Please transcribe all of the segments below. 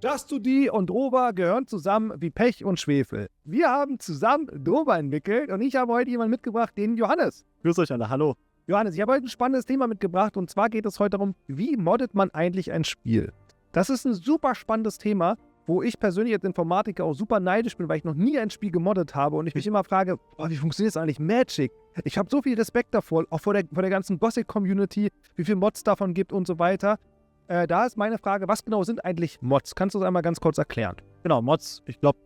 Just2D und Drober gehören zusammen wie Pech und Schwefel. Wir haben zusammen Drober entwickelt und ich habe heute jemanden mitgebracht, den Johannes. Grüß euch alle, hallo. Johannes, ich habe heute ein spannendes Thema mitgebracht und zwar geht es heute darum, wie moddet man eigentlich ein Spiel? Das ist ein super spannendes Thema, wo ich persönlich als Informatiker auch super neidisch bin, weil ich noch nie ein Spiel gemoddet habe und ich mich immer frage, wie funktioniert das eigentlich Magic? Ich habe so viel Respekt davor, auch vor der ganzen Gothic-Community, wie viele Mods davon gibt und so weiter. Da ist meine Frage, was genau sind eigentlich Mods? Kannst du das einmal ganz kurz erklären? Genau, Mods, ich glaube,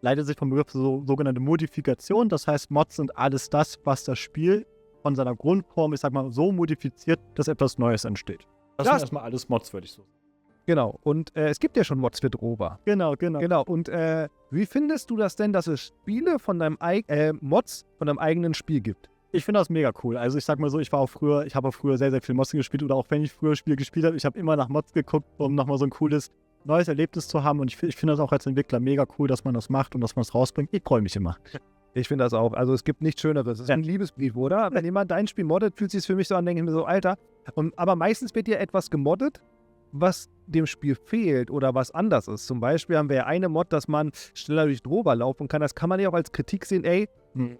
leitet sich vom Begriff sogenannte Modifikation. Das heißt, Mods sind alles das, was das Spiel von seiner Grundform, ich sag mal, so modifiziert, dass etwas Neues entsteht. Das sind erstmal alles Mods, würde ich so sagen. Genau, und es gibt ja schon Mods für Drober. Genau. Und wie findest du das denn, dass es Spiele von deinem Mods von deinem eigenen Spiel gibt? Ich finde das mega cool. Also ich sag mal so, ich habe auch früher sehr, sehr viel Mods gespielt oder auch wenn ich früher Spiele gespielt habe, ich habe immer nach Mods geguckt, um nochmal so ein cooles neues Erlebnis zu haben und ich finde das auch als Entwickler mega cool, dass man das macht und dass man es rausbringt. Ich freue mich immer. Ich finde das auch. Also es gibt nichts Schöneres. Es ist ein Liebesbrief, oder? Wenn jemand dein Spiel moddet, fühlt sich es für mich so an, denke ich mir so, Alter. Aber meistens wird ja etwas gemoddet, was dem Spiel fehlt oder was anders ist. Zum Beispiel haben wir ja eine Mod, dass man schneller durch Drober laufen kann. Das kann man ja auch als Kritik sehen, ey,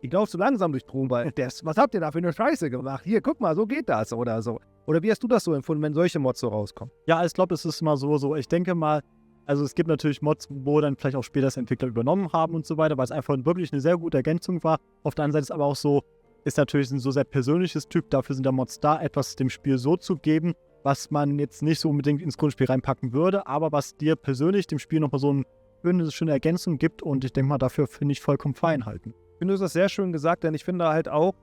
ich laufe so langsam durch Drober. Was habt ihr da für eine Scheiße gemacht? Hier, guck mal, so geht das oder so. Oder wie hast du das so empfunden, wenn solche Mods so rauskommen? Ja, ich glaube, es ist immer so. Ich denke mal, also es gibt natürlich Mods, wo dann vielleicht auch später das Entwickler übernommen haben und so weiter, weil es einfach wirklich eine sehr gute Ergänzung war. Auf der anderen Seite ist aber auch so, ist natürlich ein so sehr persönliches Typ. Dafür sind ja Mods da, etwas dem Spiel so zu geben, was man jetzt nicht so unbedingt ins Grundspiel reinpacken würde, aber was dir persönlich dem Spiel nochmal so eine schöne Ergänzung gibt und ich denke mal, dafür finde ich vollkommen fein halten. Ich finde, du hast das sehr schön gesagt, denn ich finde halt auch,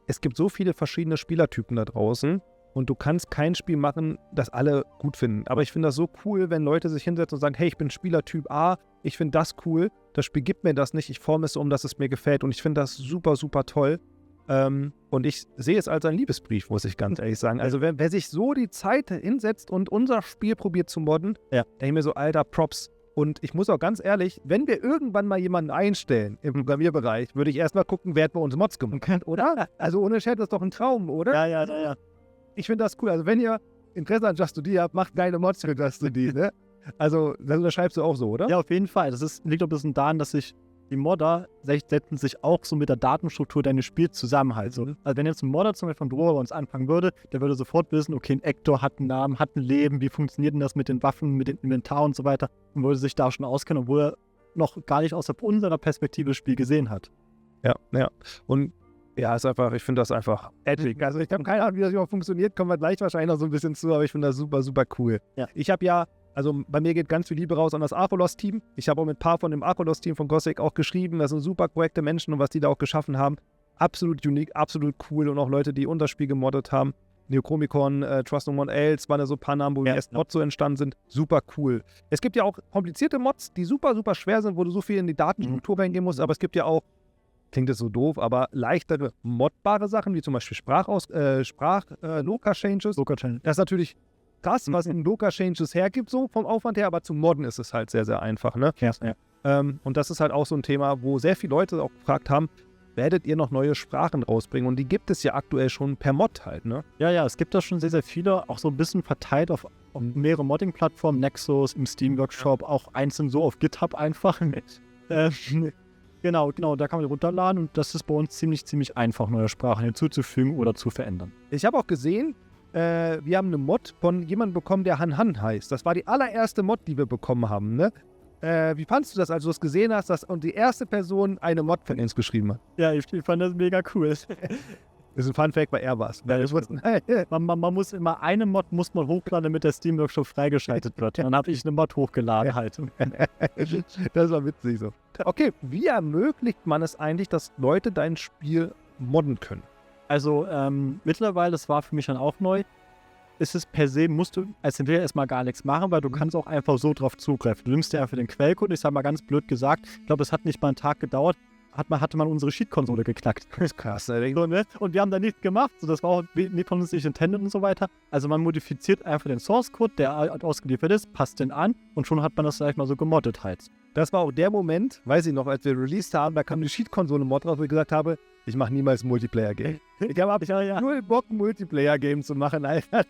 es gibt so viele verschiedene Spielertypen da draußen und du kannst kein Spiel machen, das alle gut finden. Aber ich finde das so cool, wenn Leute sich hinsetzen und sagen, hey, ich bin Spielertyp A, ich finde das cool, das Spiel gibt mir das nicht, ich forme es so um, dass es mir gefällt und ich finde das super, super toll. Und ich sehe es als einen Liebesbrief, muss ich ganz ehrlich sagen. Also wer sich so die Zeit hinsetzt und unser Spiel probiert zu modden, denke ich mir so, alter, Props. Und ich muss auch ganz ehrlich, wenn wir irgendwann mal jemanden einstellen im Programmierbereich, würde ich erstmal gucken, wer hat bei uns Mods gemacht, oder? Also ohne Chat, das ist doch ein Traum, oder? Ja. Ich finde das cool. Also wenn ihr Interesse an Just2D habt, macht geile Mods für Just2D, ne? Also das unterschreibst du auch so, oder? Ja, auf jeden Fall. Liegt auch ein bisschen daran, dass die Modder setzen sich auch so mit der Datenstruktur deines Spiels zusammenhalten. Also wenn jetzt ein Modder zum Beispiel von Drober bei uns anfangen würde, der würde sofort wissen, okay, ein Ektor hat einen Namen, hat ein Leben, wie funktioniert denn das mit den Waffen, mit dem Inventar und so weiter und würde sich da schon auskennen, obwohl er noch gar nicht aus unserer Perspektive das Spiel gesehen hat. Ja. Und ja, ist einfach, ich finde das einfach epic. Also ich habe keine Ahnung, wie das überhaupt funktioniert, kommen wir gleich wahrscheinlich noch so ein bisschen zu, aber ich finde das super, super cool. Ja. Ich habe also bei mir geht ganz viel Liebe raus an das Archolos-Team. Ich habe auch mit ein paar von dem Archolos-Team von Gothic auch geschrieben. Das sind super korrekte Menschen und was die da auch geschaffen haben, absolut unique, absolut cool und auch Leute, die unser Spiel gemoddet haben. Neochromicon, Trust No One Else, waren da so ein paar Namen, wo die ersten Mods so entstanden sind. Super cool. Es gibt ja auch komplizierte Mods, die super, super schwer sind, wo du so viel in die Datenstruktur reingehen musst, aber es gibt ja auch, klingt jetzt so doof, aber leichtere, modbare Sachen, wie zum Beispiel Sprach-Loka-Changes. Das ist natürlich krass, was ein Loka-Changes hergibt, so vom Aufwand her, aber zum Modden ist es halt sehr, sehr einfach, ne? Ja. Und das ist halt auch so ein Thema, wo sehr viele Leute auch gefragt haben, werdet ihr noch neue Sprachen rausbringen? Und die gibt es ja aktuell schon per Mod halt, ne? Ja, es gibt da schon sehr, sehr viele, auch so ein bisschen verteilt auf mehrere Modding-Plattformen, Nexus, im Steam-Workshop, auch einzeln so auf GitHub einfach. Genau, da kann man die runterladen und das ist bei uns ziemlich einfach, neue Sprachen hinzuzufügen oder zu verändern. Ich habe auch gesehen, wir haben eine Mod von jemandem bekommen, der Han heißt. Das war die allererste Mod, die wir bekommen haben, ne? Wie fandst du das, als du es gesehen hast, dass die erste Person eine Mod von uns geschrieben hat? Ja, ich fand das mega cool. Das ist ein Funfact bei Airbus. Ja, man muss immer eine Mod hochladen, damit der Steam Workshop freigeschaltet wird. Dann habe ich eine Mod hochgeladen halt. Das war witzig so. Okay, wie ermöglicht man es eigentlich, dass Leute dein Spiel modden können? Also mittlerweile, das war für mich dann auch neu, ist es per se, musst du als Entwickler erstmal gar nichts machen, weil du kannst auch einfach so drauf zugreifen. Du nimmst dir einfach den Quellcode, ich sag mal ganz blöd gesagt, ich glaube, es hat nicht mal einen Tag gedauert, hatte man unsere Cheat-Konsole geknackt. Das ist krass, ne? So, ne? Und wir haben da nichts gemacht, so, das war auch nicht von uns nicht intended und so weiter. Also man modifiziert einfach den Source-Code, der ausgeliefert ist, passt den an und schon hat man das vielleicht mal so gemoddet halt. Das war auch der Moment, weiß ich noch, als wir released haben, da kam die Cheat-Konsole-Mod raus, wo ich gesagt habe, ich mache niemals ein Multiplayer-Game. Ich habe null Bock, ein Multiplayer-Game zu machen, Alter.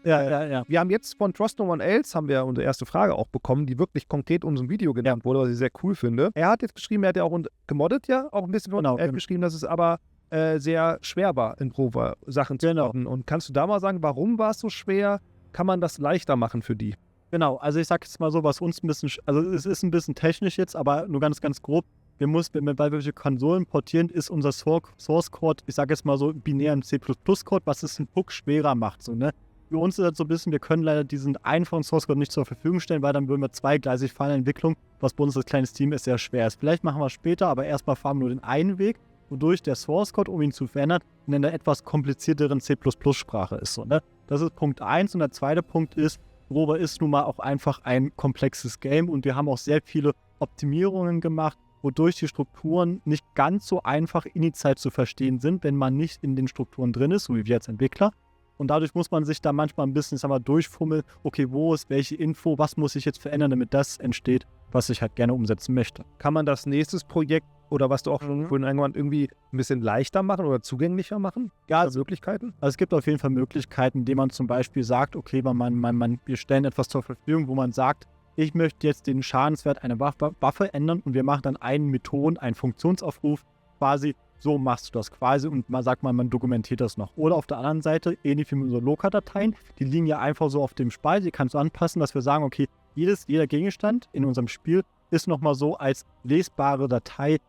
Ja. Wir haben jetzt von Trust No One Else, haben wir unsere erste Frage auch bekommen, die wirklich konkret unserem Video genannt wurde, was ich sehr cool finde. Er hat jetzt geschrieben, er hat ja auch gemoddet auch ein bisschen. Genau, er hat geschrieben, dass es aber sehr schwer war, in Prova Sachen zu modden. Und kannst du da mal sagen, warum war es so schwer? Kann man das leichter machen für die? Genau, also ich sag jetzt mal so, was uns ein bisschen, also es ist ein bisschen technisch jetzt, aber nur ganz, ganz grob. Weil wir Konsolen portieren, ist unser Source Code, ich sag jetzt mal so, binären C++-Code, was es einen Puck schwerer macht. So, ne? Für uns ist das so ein bisschen, wir können leider diesen einfachen Source Code nicht zur Verfügung stellen, weil dann würden wir zweigleisig fahren in der Entwicklung, was bei uns als kleines Team ist, sehr schwer ist. Vielleicht machen wir es später, aber erstmal fahren wir nur den einen Weg, wodurch der Source Code, um ihn zu verändern, in einer etwas komplizierteren C++-Sprache ist. So, ne? Das ist Punkt 1 und der zweite Punkt ist, Rover ist nun mal auch einfach ein komplexes Game und wir haben auch sehr viele Optimierungen gemacht, wodurch die Strukturen nicht ganz so einfach initial zu verstehen sind, wenn man nicht in den Strukturen drin ist, so wie wir als Entwickler. Und dadurch muss man sich da manchmal ein bisschen, durchfummeln, okay, wo ist welche Info, was muss ich jetzt verändern, damit das entsteht, was ich halt gerne umsetzen möchte. Kann man das nächstes Projekt oder was du auch schon vorhin eingewandt, irgendwie ein bisschen leichter machen oder zugänglicher machen? Ja, also Möglichkeiten? Also es gibt auf jeden Fall Möglichkeiten, indem man zum Beispiel sagt, okay, wir stellen etwas zur Verfügung, wo man sagt, ich möchte jetzt den Schadenswert einer Waffe ändern und wir machen dann einen Methoden, einen Funktionsaufruf, quasi, so machst du das quasi und man dokumentiert das noch. Oder auf der anderen Seite, ähnlich wie mit unseren Loka-Dateien, die liegen ja einfach so auf dem Speicher, die kannst du anpassen, dass wir sagen, okay, jeder Gegenstand in unserem Spiel ist nochmal so als lesbare Datei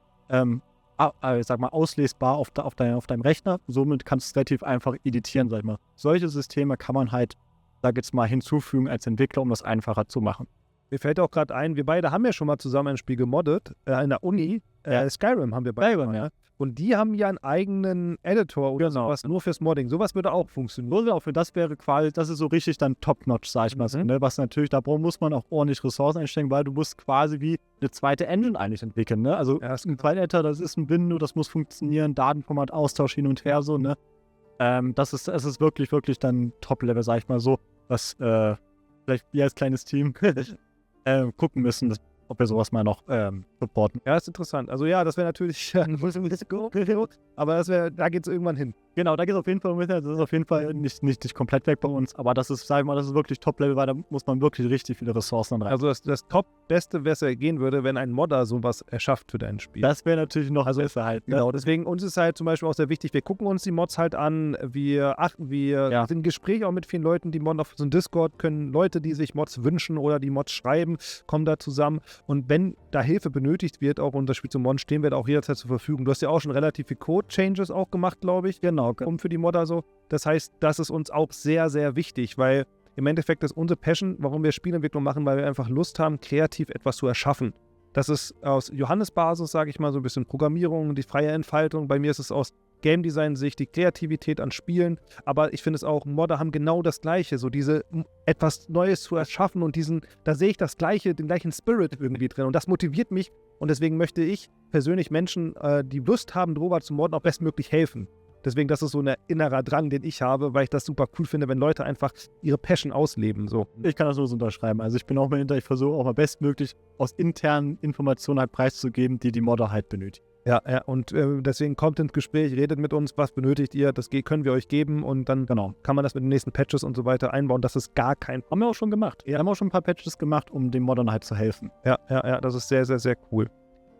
auslesbar auf deinem Rechner. Somit kannst du es relativ einfach editieren, Solche Systeme kann man halt, hinzufügen als Entwickler, um das einfacher zu machen. Mir fällt auch gerade ein, wir beide haben ja schon mal zusammen ein Spiel gemoddet, in der Uni. Skyrim haben wir beide. Skyrim, ja. Und die haben ja einen eigenen Editor oder sowas, nur fürs Modding. Sowas würde auch funktionieren. Das wäre quasi, das ist so richtig dann top-notch, sag ich mal so. Ne? Was natürlich, da muss man auch ordentlich Ressourcen einstecken, weil du musst quasi wie eine zweite Engine eigentlich entwickeln. Ne? Also ein zweiter Editor, das ist ein Window, das muss funktionieren, Datenformat, Austausch hin und her, so, ne? Es ist wirklich, wirklich dann Top-Level, sag ich mal so, was vielleicht wir als kleines Team gucken müssen, ob wir sowas mal noch supporten. Ja, ist interessant. Also ja, das wäre natürlich aber da geht es irgendwann hin. Genau, da geht es auf jeden Fall mit. Das ist auf jeden Fall nicht komplett weg bei uns, aber das ist, sag ich mal, das ist wirklich Top-Level, weil da muss man wirklich richtig viele Ressourcen rein. Also das Top-Beste, was ja gehen würde, wenn ein Modder sowas erschafft für dein Spiel. Das wäre natürlich noch besser halt. Ne? Genau, deswegen uns ist halt zum Beispiel auch sehr wichtig, wir gucken uns die Mods halt an, wir sind im Gespräch auch mit vielen Leuten, die modden auf so einem Discord, können Leute, die sich Mods wünschen oder die Mods schreiben, kommen da zusammen und wenn da Hilfe benötigt wird, auch um das Spiel zu modden, stehen wir da auch jederzeit zur Verfügung. Du hast ja auch schon relativ viel Code-Changes auch gemacht, glaube ich. Genau. Für die Modder so. Das heißt, das ist uns auch sehr, sehr wichtig, weil im Endeffekt ist unsere Passion, warum wir Spielentwicklung machen, weil wir einfach Lust haben, kreativ etwas zu erschaffen. Das ist aus Johannes-Basis, sage ich mal, so ein bisschen Programmierung, die freie Entfaltung. Bei mir ist es aus Game Design-Sicht die Kreativität an Spielen. Aber ich finde es auch, Modder haben genau das Gleiche, so diese etwas Neues zu erschaffen und da sehe ich das Gleiche, den gleichen Spirit irgendwie drin. Und das motiviert mich und deswegen möchte ich persönlich Menschen, die Lust haben, drüber zu modden, auch bestmöglich helfen. Deswegen, das ist so ein innerer Drang, den ich habe, weil ich das super cool finde, wenn Leute einfach ihre Passion ausleben. So. Ich kann das nur so unterschreiben. Also ich bin auch mal ich versuche auch mal bestmöglich aus internen Informationen halt preiszugeben, die Modder halt benötigen. Ja, und deswegen kommt ins Gespräch, redet mit uns, was benötigt ihr, das können wir euch geben und dann kann man das mit den nächsten Patches und so weiter einbauen. Das ist gar kein Problem. Haben wir auch schon gemacht. Ja. Wir haben auch schon ein paar Patches gemacht, um den Moddern halt zu helfen. Ja, das ist sehr, sehr, sehr cool.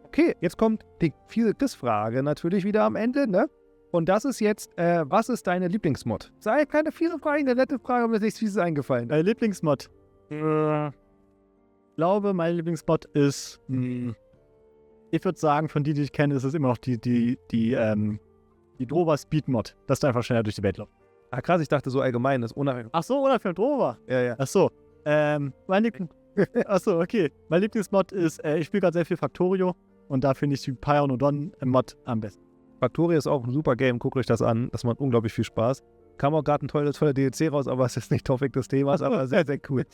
Okay, jetzt kommt die fiese Quizfrage natürlich wieder am Ende, ne? Und das ist jetzt, was ist deine Lieblingsmod? Sei keine fiese Frage, eine nette Frage, aber mir ist nichts Fieses eingefallen. Lieblingsmod? Ich glaube, mein Lieblingsmod ist, ich würde sagen, von die ich kenne, ist es immer noch die Drover Speed Mod, dass du einfach schneller durch die Welt läufst. Ah krass, ich dachte so allgemein, das ist unabhängig. Ach so, unabhängig von Drover? Ja. Ach so, Achso, okay. Mein Lieblingsmod ist, ich spiele gerade sehr viel Factorio und da finde ich die Pyronodon-Mod am besten. Factorio ist auch ein super Game, guckt euch das an, das macht unglaublich viel Spaß. Kam auch gerade ein toller DLC raus, aber es ist nicht Topic des Themas, aber sehr, sehr cool.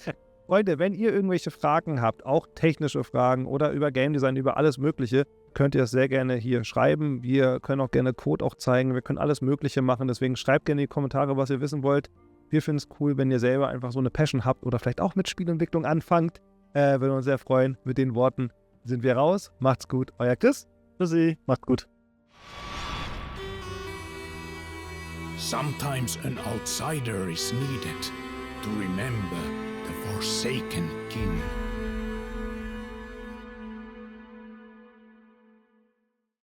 Freunde, wenn ihr irgendwelche Fragen habt, auch technische Fragen oder über Game Design, über alles Mögliche, könnt ihr es sehr gerne hier schreiben. Wir können auch gerne Code auch zeigen, wir können alles Mögliche machen, deswegen schreibt gerne in die Kommentare, was ihr wissen wollt. Wir finden es cool, wenn ihr selber einfach so eine Passion habt oder vielleicht auch mit Spielentwicklung anfangt. Würden uns sehr freuen. Mit den Worten sind wir raus. Macht's gut, euer Chris. Tschüssi, macht's gut. Sometimes an outsider is needed to remember the Forsaken King.